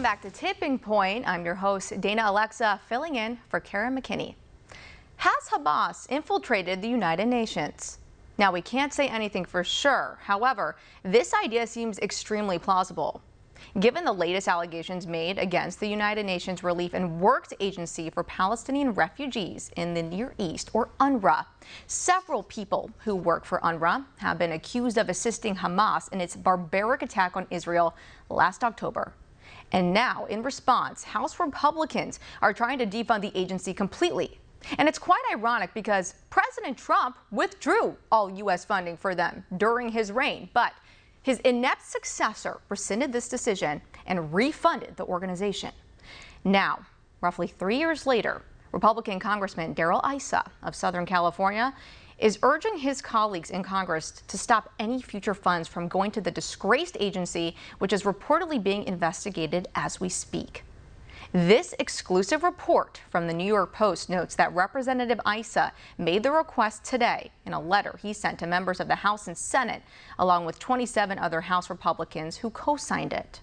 Welcome back to Tipping Point. I'm your host, Dana Alexa, filling in for Karen McKinney. Has Hamas infiltrated the United Nations? Now, we can't say anything for sure. However, this idea seems extremely plausible. Given the latest allegations made against the United Nations Relief and Works Agency for Palestinian Refugees in the Near East, or UNRWA, several people who work for UNRWA have been accused of assisting Hamas in its barbaric attack on Israel last October. And now, in response, House Republicans are trying to defund the agency completely. And it's quite ironic because President Trump withdrew all U.S. funding for them during his reign, but his inept successor rescinded this decision and refunded the organization. Now, roughly 3 years later, Republican Congressman Darrell Issa of Southern California is urging his colleagues in Congress to stop any future funds from going to the disgraced agency, which is reportedly being investigated as we speak. This exclusive report from the New York Post notes that Representative Issa made the request today in a letter he sent to members of the House and Senate, along with 27 other House Republicans who co-signed it.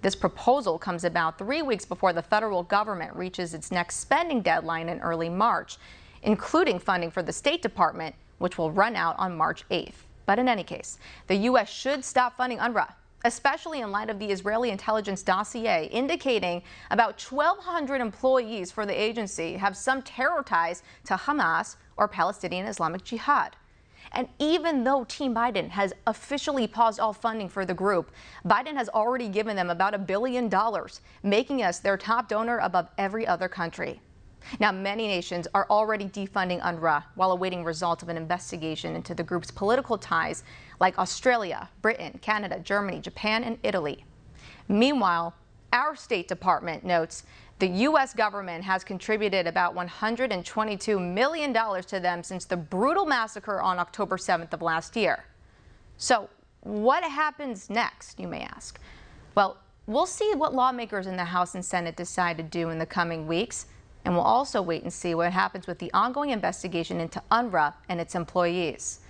This proposal comes about 3 weeks before the federal government reaches its next spending deadline in early March, including funding for the State Department, which will run out on March 8th. But in any case, the U.S. should stop funding UNRWA, especially in light of the Israeli intelligence dossier indicating about 1,200 employees for the agency have some terror ties to Hamas or Palestinian Islamic Jihad. And even though Team Biden has officially paused all funding for the group, Biden has already given them about $1 billion, making us their top donor above every other country. Now, many nations are already defunding UNRWA while awaiting results of an investigation into the group's political ties, like Australia, Britain, Canada, Germany, Japan, and Italy. Meanwhile, our State Department notes the U.S. government has contributed about $122 million to them since the brutal massacre on October 7th of last year. So what happens next, you may ask? Well, we'll see what lawmakers in the House and Senate decide to do in the coming weeks. And we'll also wait and see what happens with the ongoing investigation into UNRWA and its employees.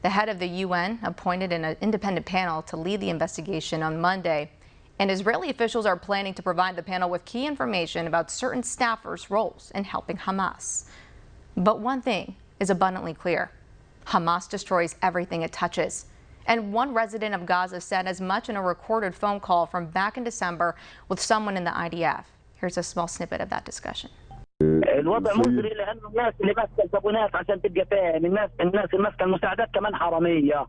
The head of the UN appointed an independent panel to lead the investigation on Monday, and Israeli officials are planning to provide the panel with key information about certain staffers' roles in helping Hamas. But one thing is abundantly clear: Hamas destroys everything it touches. And one resident of Gaza said as much in a recorded phone call from back in December with someone in the IDF. Here's a small snippet of that discussion. الوضع مزري لانه الناس اللي ماسكه الزبونات عشان تبقى فاهم الناس اللي ماسكه المساعدات كمان حراميه.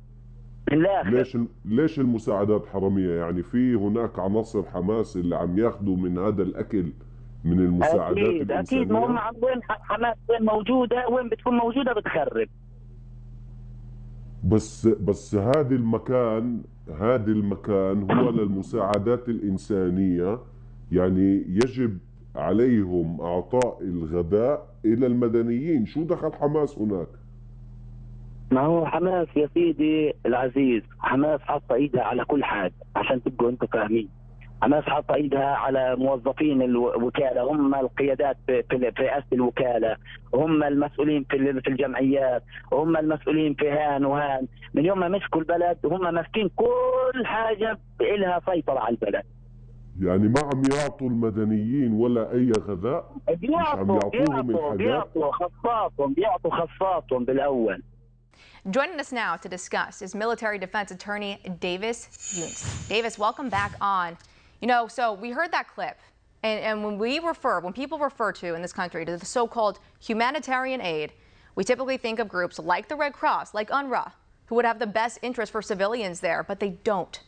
ليش المساعدات حراميه؟ يعني في هناك عناصر حماس اللي عم ياخذوا من هذا الاكل من المساعدات الانسانيه. اكيد ما هم وين حماس وين موجوده وين بتكون موجوده بتخرب. بس هذا المكان هو للمساعدات الانسانيه، يعني يجب عليهم اعطاء الغذاء الى المدنيين. شو دخل حماس هناك؟ ما هو حماس يا سيدي العزيز، حماس حاطه ايدها على كل حاجه عشان تبقوا انتم فاهمين. حماس حاطه ايدها على موظفين الوكاله، هم القيادات في رئاسه الوكاله، هم المسؤولين في الجمعيات، هم المسؤولين في هان وهان. من يوم ما مسكوا البلد وهم ماسكين كل حاجه لها سيطره على البلد. يعني ما عم يعطوا المدنيين ولا اي غذاء؟ بيعطوا خصاتهم بالاول. Joining us now to discuss is military defense attorney Davis Younts. Davis, welcome back on. So we heard that clip, and when people refer to in this country to the so-called humanitarian aid, we typically think of groups like the Red Cross, like UNRWA, who would have the best interest for civilians there, but they don't.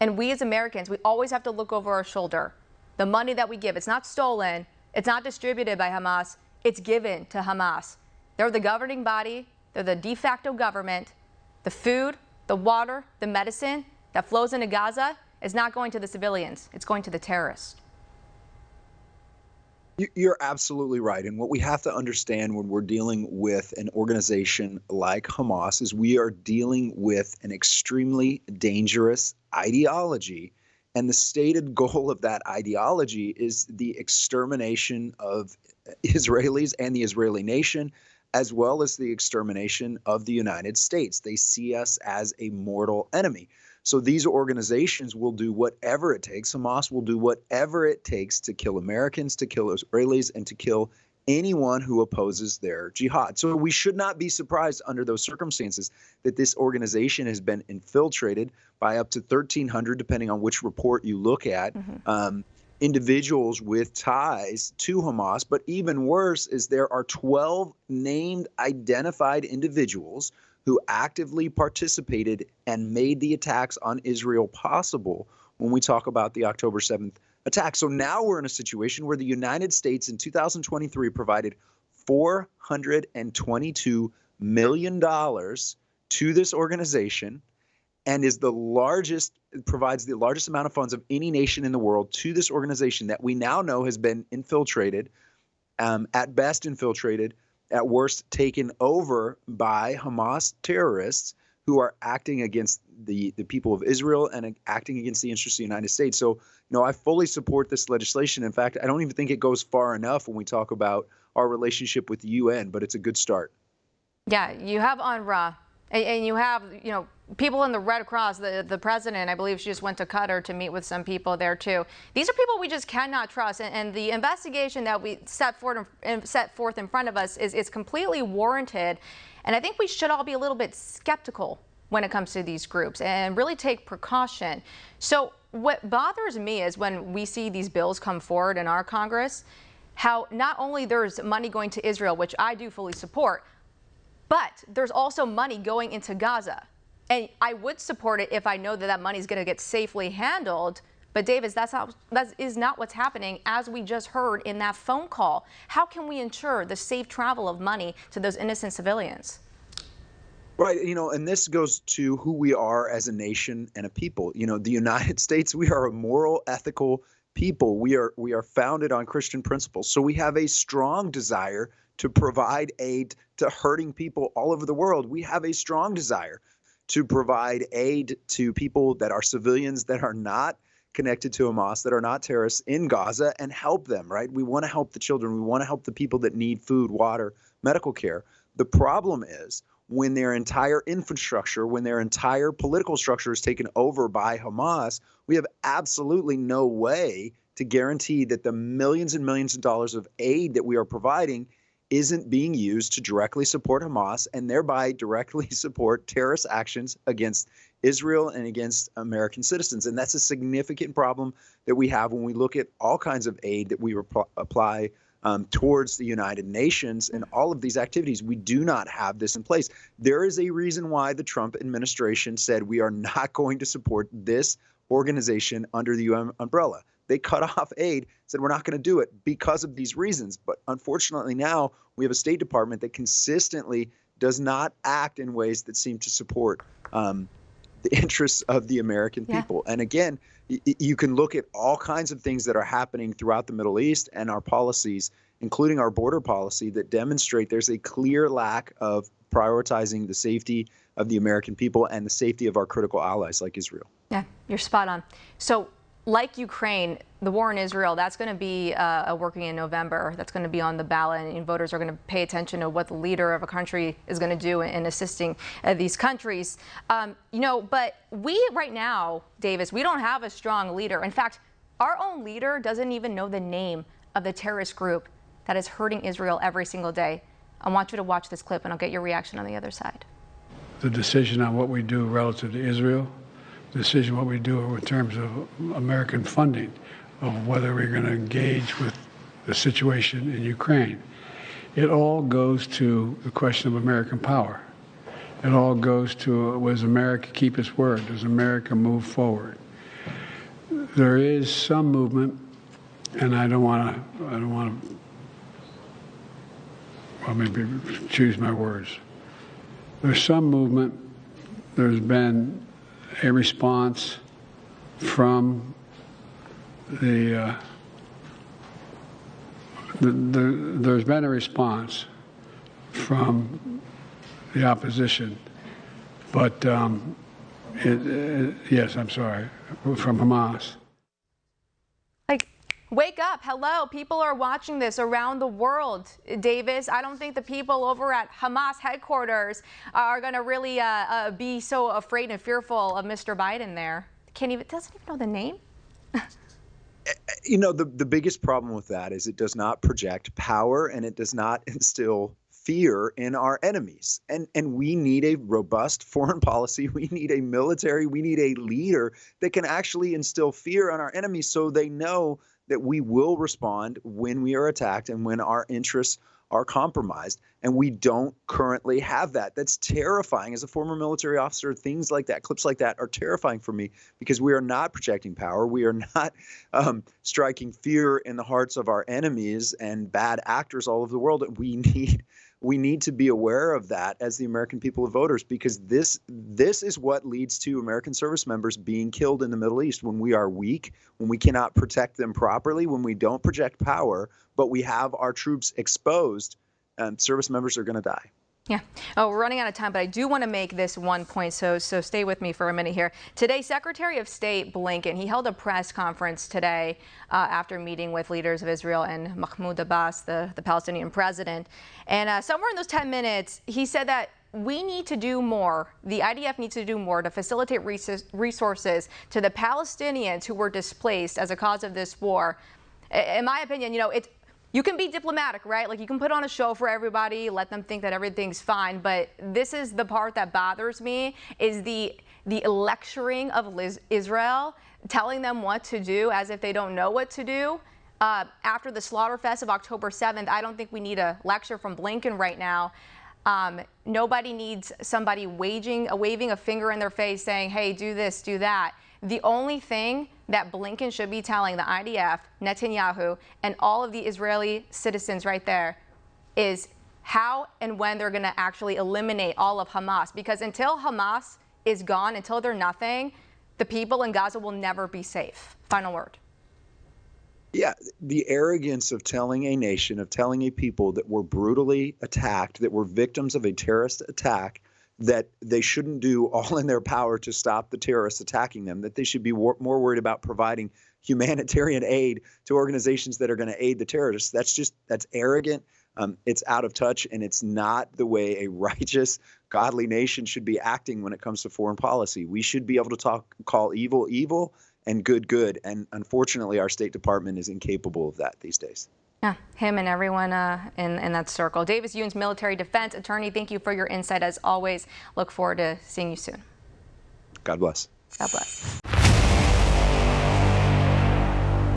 And we as Americans, we always have to look over our shoulder. The money that we give, it's not stolen, it's not distributed by Hamas, it's given to Hamas. They're the governing body, they're the de facto government. The food, the water, the medicine that flows into Gaza is not going to the civilians, it's going to the terrorists. You're absolutely right. And what we have to understand when we're dealing with an organization like Hamas is we are dealing with an extremely dangerous ideology. And the stated goal of that ideology is the extermination of Israelis and the Israeli nation, as well as the extermination of the United States. They see us as a mortal enemy. So these organizations will do whatever it takes. Hamas will do whatever it takes to kill Americans, to kill Israelis, and to kill anyone who opposes their jihad. So we should not be surprised under those circumstances that this organization has been infiltrated by up to 1,300, depending on which report you look at, individuals with ties to Hamas. But even worse is there are 12 named, identified individuals who actively participated and made the attacks on Israel possible when we talk about the October 7th attack. So now we're in a situation where the United States in 2023 provided $422 million to this organization and is the largest, provides the largest amount of funds of any nation in the world to this organization that we now know has been infiltrated, at best infiltrated, at worst taken over by Hamas terrorists who are acting against the people of Israel and acting against the interests of the United States. So, I fully support this legislation. In fact, I don't even think it goes far enough when we talk about our relationship with the UN, but it's a good start. Yeah, you have UNRWA, and you have, people in the Red Cross. The president, I believe she just went to Qatar to meet with some people there too. These are people we just cannot trust, and the investigation that we set forth in front of us is completely warranted. And I think we should all be a little bit skeptical when it comes to these groups and really take precaution. So what bothers me is when we see these bills come forward in our Congress, how not only there's money going to Israel, which I do fully support, but there's also money going into Gaza. And I would support it if I know that that money is going to get safely handled. But Davis, that is not what's happening, as we just heard in that phone call. How can we ensure the safe travel of money to those innocent civilians? Right. And this goes to who we are as a nation and a people. The United States, we are a moral, ethical people. We are founded on Christian principles. So we have a strong desire to provide aid to hurting people all over the world. We have a strong desire to provide aid to people that are civilians, that are not connected to Hamas, that are not terrorists in Gaza, and help them, right? We want to help the children. We want to help the people that need food, water, medical care. The problem is when their entire infrastructure, when their entire political structure is taken over by Hamas, we have absolutely no way to guarantee that the millions and millions of dollars of aid that we are providing isn't being used to directly support Hamas and thereby directly support terrorist actions against Israel and against American citizens. And that's a significant problem that we have when we look at all kinds of aid that we apply towards the United Nations and all of these activities. We do not have this in place. There is a reason why the Trump administration said we are not going to support this organization under the UN umbrella. They cut off aid, said we're not going to do it because of these reasons. But unfortunately now we have a State Department that consistently does not act in ways that seem to support the interests of the American people. And again, you can look at all kinds of things that are happening throughout the Middle East and our policies, including our border policy, that demonstrate there's a clear lack of prioritizing the safety of the American people and the safety of our critical allies like Israel. Yeah, you're spot on. So like Ukraine, the war in Israel, that's going to be working in November. That's going to be on the ballot, and voters are going to pay attention to what the leader of a country is going to do in assisting these countries. But we right now, Davis, we don't have a strong leader. In fact, our own leader doesn't even know the name of the terrorist group that is hurting Israel every single day. I want you to watch this clip, and I'll get your reaction on the other side. The decision on what we do relative to Israel, decision what we do in terms of American funding, of whether we're going to engage with the situation in Ukraine. It all goes to the question of American power. It all goes to, does America keep its word? Does America move forward? There is some movement, and I don't want to, well, maybe choose my words. There's some movement. There's been a response from there's been a response from the opposition, but yes, I'm sorry, from Hamas. Like, Wake up. Hello. People are watching this around the world, Davis. I don't think the people over at Hamas headquarters are going to really be so afraid and fearful of Mr. Biden there. Doesn't even know the name. You know, the biggest problem with that is it does not project power and it does not instill fear in our enemies. And we need a robust foreign policy. We need a military. We need a leader that can actually instill fear on our enemies so they know that we will respond when we are attacked and when our interests are compromised. And we don't currently have that. That's terrifying. As a former military officer, things like that, clips like that are terrifying for me because we are not projecting power. We are not striking fear in the hearts of our enemies and bad actors all over the world. We need to be aware of that as the American people and voters, because this is what leads to American service members being killed in the Middle East when we are weak, when we cannot protect them properly, when we don't project power, but we have our troops exposed. Service members are going to die. Yeah. Oh, we're running out of time, but I do want to make this one point, so stay with me for a minute here. Today, Secretary of State Blinken, he held a press conference today after meeting with leaders of Israel and Mahmoud Abbas, the Palestinian president. And somewhere in those 10 minutes, he said that we need to do more. The IDF needs to do more to facilitate resources to the Palestinians who were displaced as a cause of this war. In my opinion, you can be diplomatic, right? Like, you can put on a show for everybody, let them think that everything's fine. But this is the part that bothers me, is the lecturing of Israel, telling them what to do as if they don't know what to do. After the slaughterfest of October 7th, I don't think we need a lecture from Blinken right now. Nobody needs somebody waving a finger in their face saying, hey, do this, do that. The only thing that Blinken should be telling the IDF, Netanyahu, and all of the Israeli citizens right there is how and when they're going to actually eliminate all of Hamas. Because until Hamas is gone, until they're nothing, the people in Gaza will never be safe. Final word. Yeah, the arrogance of telling a nation, of telling a people that were brutally attacked, that were victims of a terrorist attack, that they shouldn't do all in their power to stop the terrorists attacking them, that they should be more worried about providing humanitarian aid to organizations that are going to aid the terrorists. That's arrogant. It's out of touch, and it's not the way a righteous, godly nation should be acting when it comes to foreign policy. We should be able to call evil, evil, and good, good. And unfortunately, our State Department is incapable of that these days. Yeah, him and everyone in that circle. Davis Younts, military defense attorney, thank you for your insight as always. Look forward to seeing you soon. God bless. God bless.